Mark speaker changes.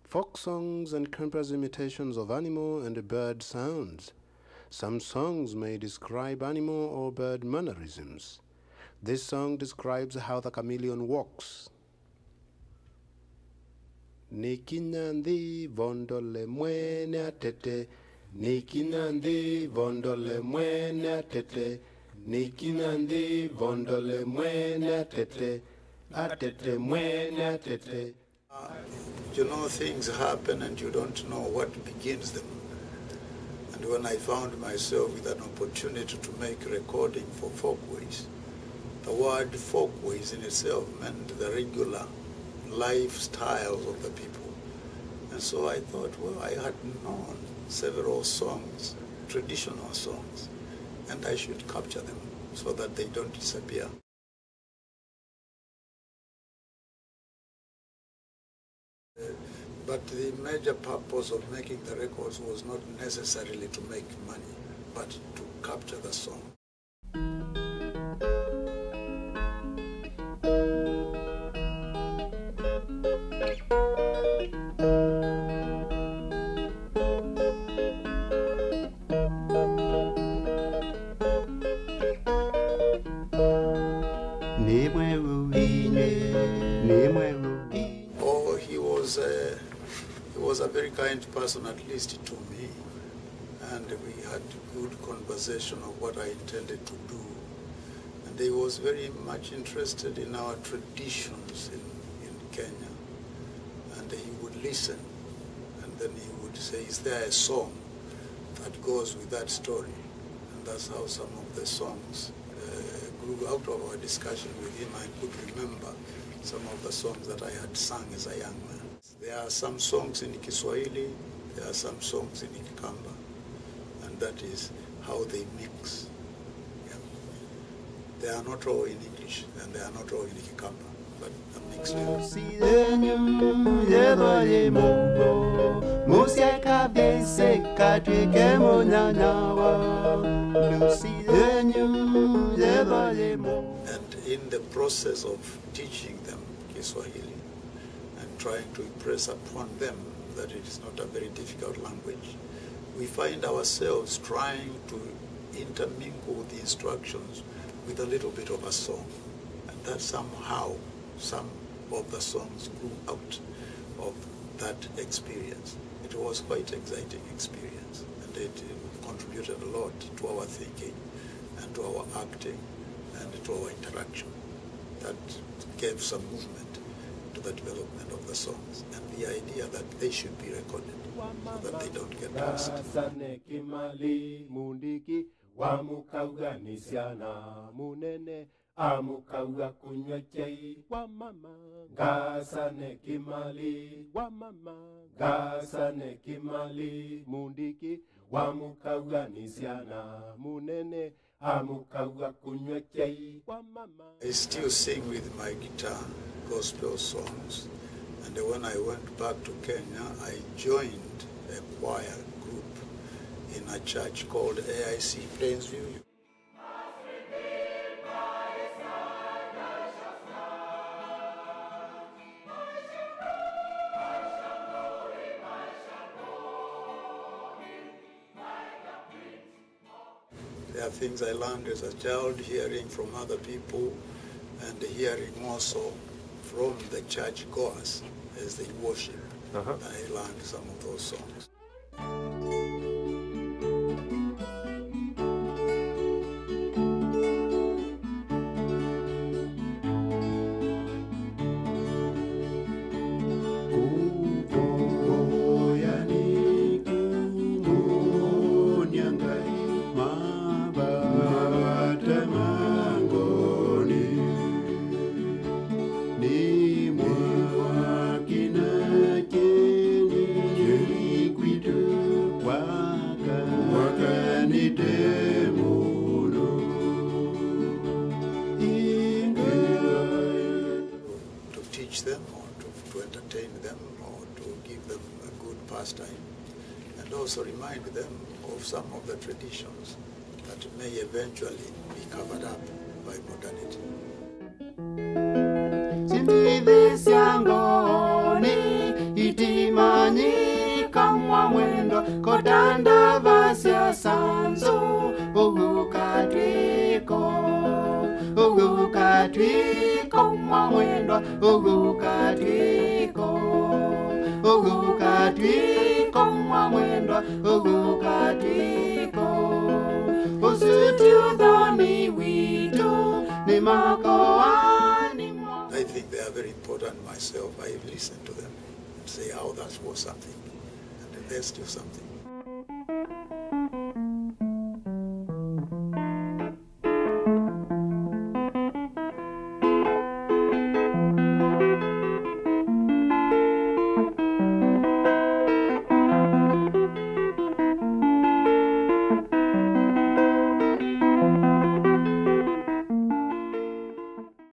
Speaker 1: Folk songs encompass imitations of animal and bird sounds. Some songs may describe animal or bird mannerisms. This song describes how the chameleon walks. Nikinandi vondole mwene atete, Nikinandi vondole mwene atete, Nikinandi vondole mwene atete, atete mwene atete.
Speaker 2: You know, things happen and you don't know what begins them. And when I found myself with an opportunity to make a recording for Folkways, the word Folkways in itself meant the regular lifestyles of the people. And so I thought, well, I had known several songs, traditional songs, and I should capture them so that they don't disappear. But the major purpose of making the records was not necessarily to make money, but to capture the song. Oh, he was a very kind person, at least to me, and we had good conversation of what I intended to do. And he was very much interested in our traditions in Kenya, and he would listen, and then he would say, is there a song that goes with that story? And that's how some of the songs grew out of our discussion with him. I could remember some of the songs that I had sung as a young man. There are some songs in Kiswahili, there are some songs in Kikamba, and that is how they mix. Yeah. They are not all in English, and they are not all in Kikamba, but a mixed. And in the process of teaching them Kiswahili and trying to impress upon them that it is not a very difficult language, we find ourselves trying to intermingle the instructions with a little bit of a song. And that somehow, some of the songs grew out of that experience. It was quite an exciting experience, and it contributed a lot to our thinking and to our acting and to our interaction. That gave some movement to the development of the songs and the idea that they should be recorded so that they don't get lost.
Speaker 1: Amukauga kunywa chai wa mama gasane kimali wa mama gasane kimali mundiki wa mukauga nisiana munene amukauga kunywa chai wa mama.
Speaker 2: I still sing with my guitar gospel songs, and when I went back to Kenya, I joined a choir group in a church called AIC Plainsview. There are things I learned as a child, hearing from other people and hearing also from the church goers as they worship. I learned some of those songs. Them or to entertain them or to give them a good pastime, and also remind them of some of the traditions that may eventually be covered up by modernity. Iti
Speaker 3: Kotanda vasya sanzo Ugukatwiko Ugukatwiko Mwamwendwa Ugukatwiko Ugukatwiko Mwamwendwa Ugukatwiko Usuti udhoni witu Ni makoani mwa.
Speaker 2: I think they are very important myself. I listen to them and say, oh, that was something. And there's still something.